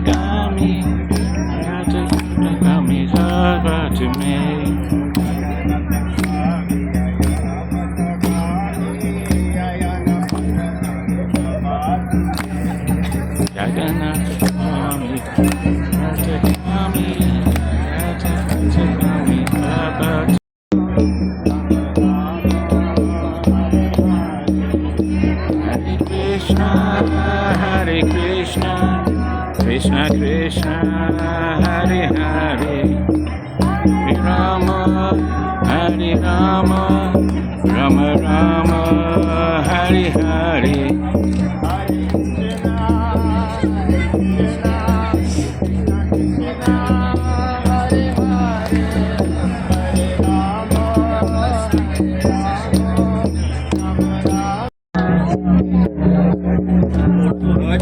Gami, Gami Sava to me. Jagannath Swami, Gami, Gami Sava. Hare Krishna, Krishna Krishna, Hare Hare, Hare Rama, Hare Rama, Rama Rama, Hare Hare.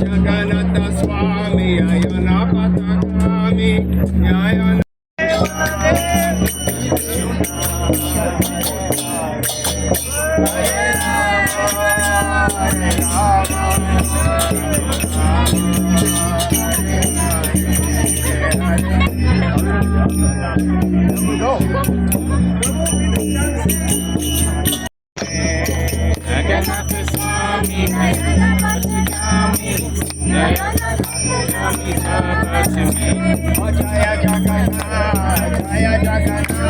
Jagannath Swami, Ayana Patagami, Ayana. Jagannath Swami, Patagami, Gami Sava to me. Jaya Jagannath, Jaya Jagannath,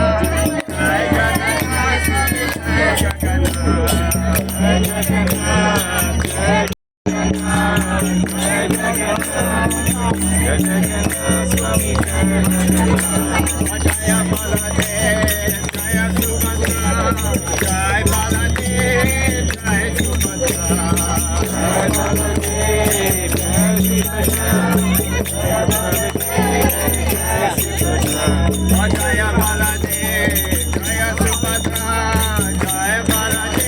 Jaya Jagannath, Jaya Jagannath, Jaya Jagannath, Jaya Jagannath, Swami Jaya Baladev, Jaya Subhadra, Jaya Baladev, Jaya Subhadra, Jaya Baladev, Jaya Jaya Baladev, Jaya Subhadra, Jaya Baladev,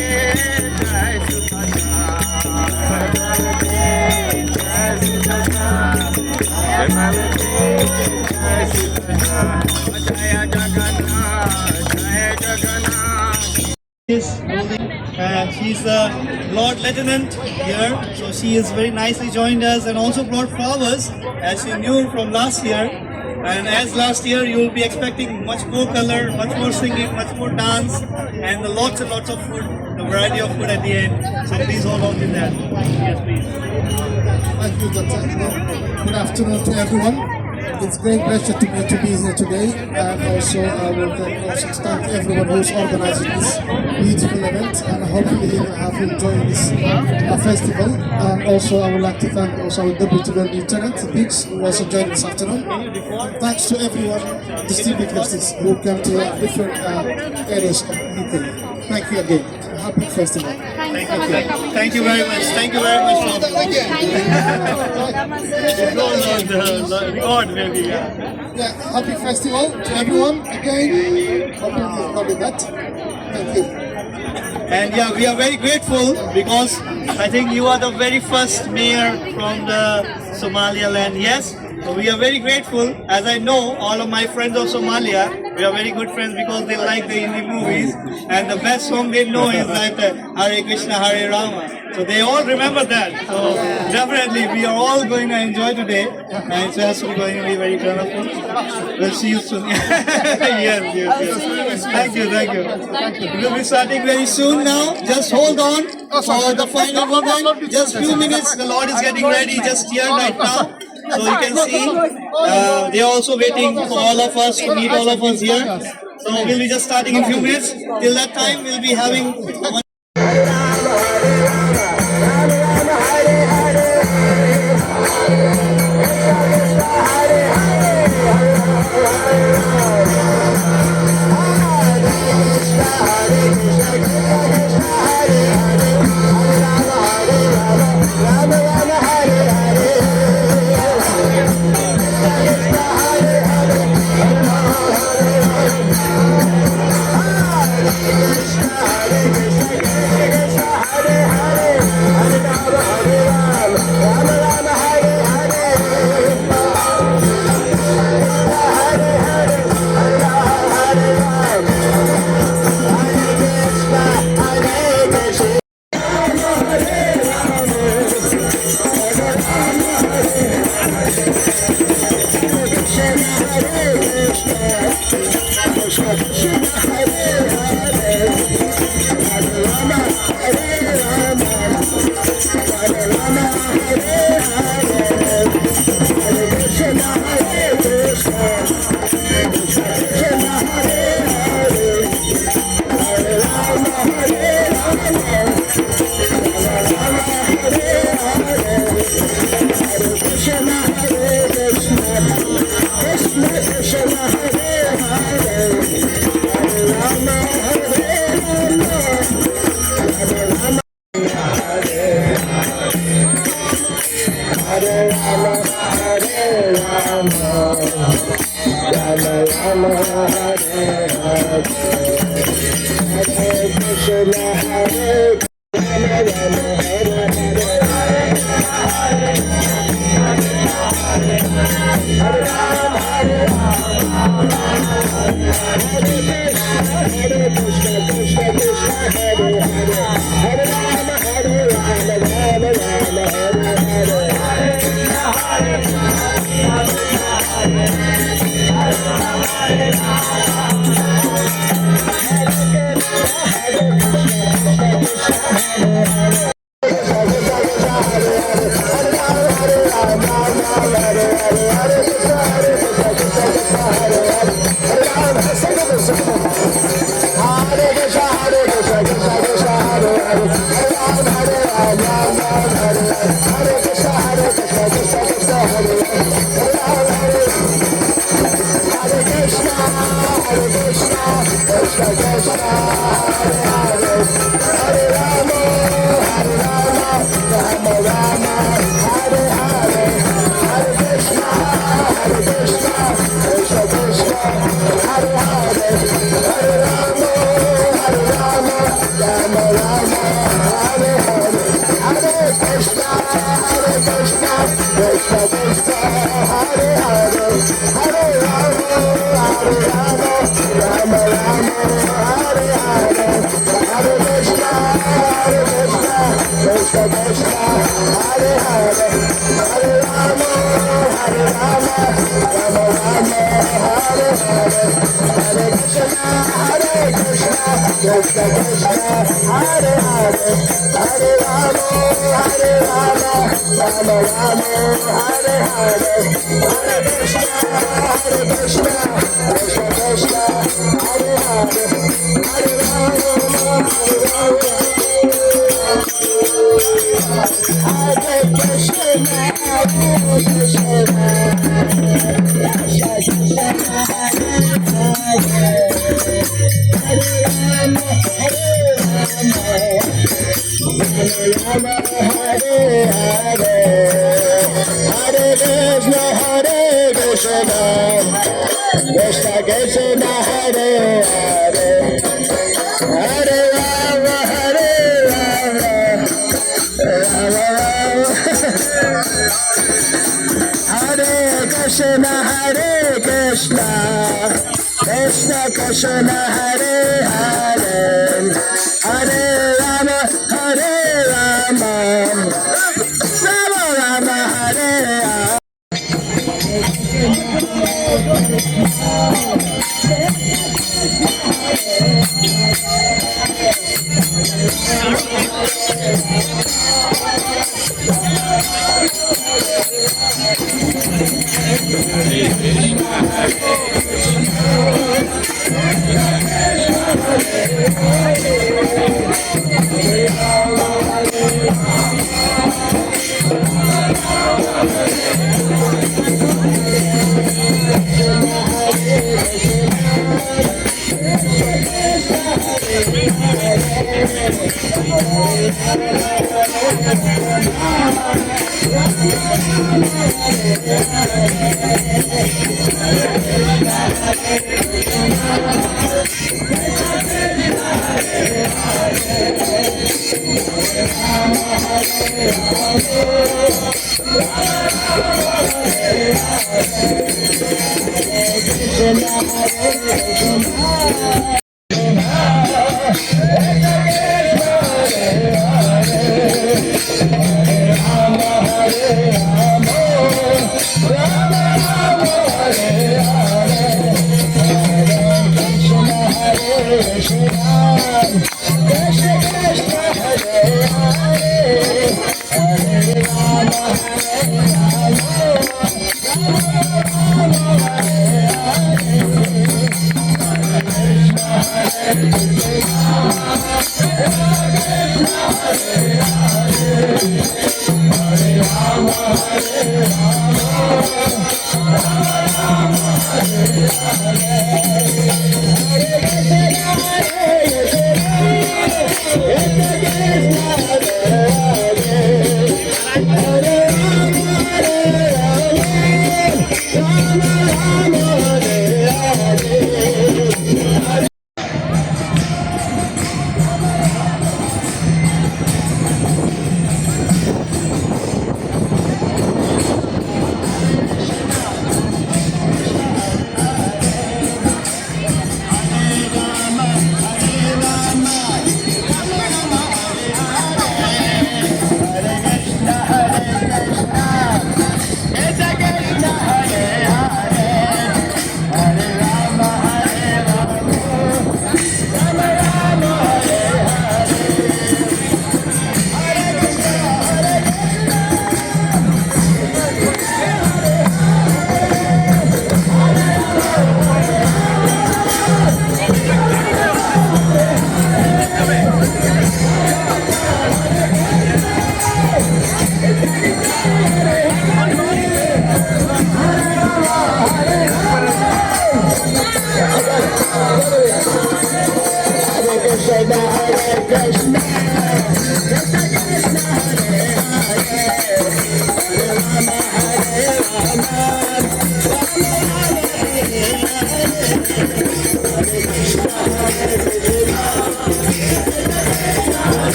Jaya Subhadra, Jaya Baladev, Jaya Subhadra, Jaya Baladev, Jaya Subhadra, Jaya Jagannath, Jaya Jagannath. She's a Lord Lieutenant here, so she is very nicely joined us and also brought flowers as you knew from last year. And as last year, you will be expecting much more color, much more singing, much more dance, and lots and lots of food, a variety of food at the end. So please hold on to that. Yes, please. Thank you, Dr. Good afternoon to everyone. It's a great pleasure to be here today, and also I will also thank everyone who's organizing this beautiful event, and hopefully you have enjoyed this festival. And also I would like to thank also our Deputy Lieutenant Biggs, who also joined this afternoon. Thanks to everyone, distributors who come to different areas of UK. Thank you again. Happy festival. Thank you. Thank you very much. Thank you very much. Record maybe. Yeah, happy festival to everyone again. Hopefully you'll probably that. Thank you. And yeah, we are very grateful because I think you are the very first mayor from the Somalia land. Yes, so we are very grateful. As I know, all of my friends of Somalia, we are very good friends because they like the Hindi movies. And the best song they know is that Hare Krishna, Hare Rama. So they all remember that. So definitely, we are all going to enjoy today, and it's also going to be very colorful. We'll see you soon. Yes. Thank you. We'll be starting very soon now. Just hold on for the final moment. Just few minutes. The Lord is getting ready just here right now. So you can see they are also waiting for all of us to meet all of us here. So we'll be just starting in a few minutes. Till that time, we'll be having Hare Krishna, Hare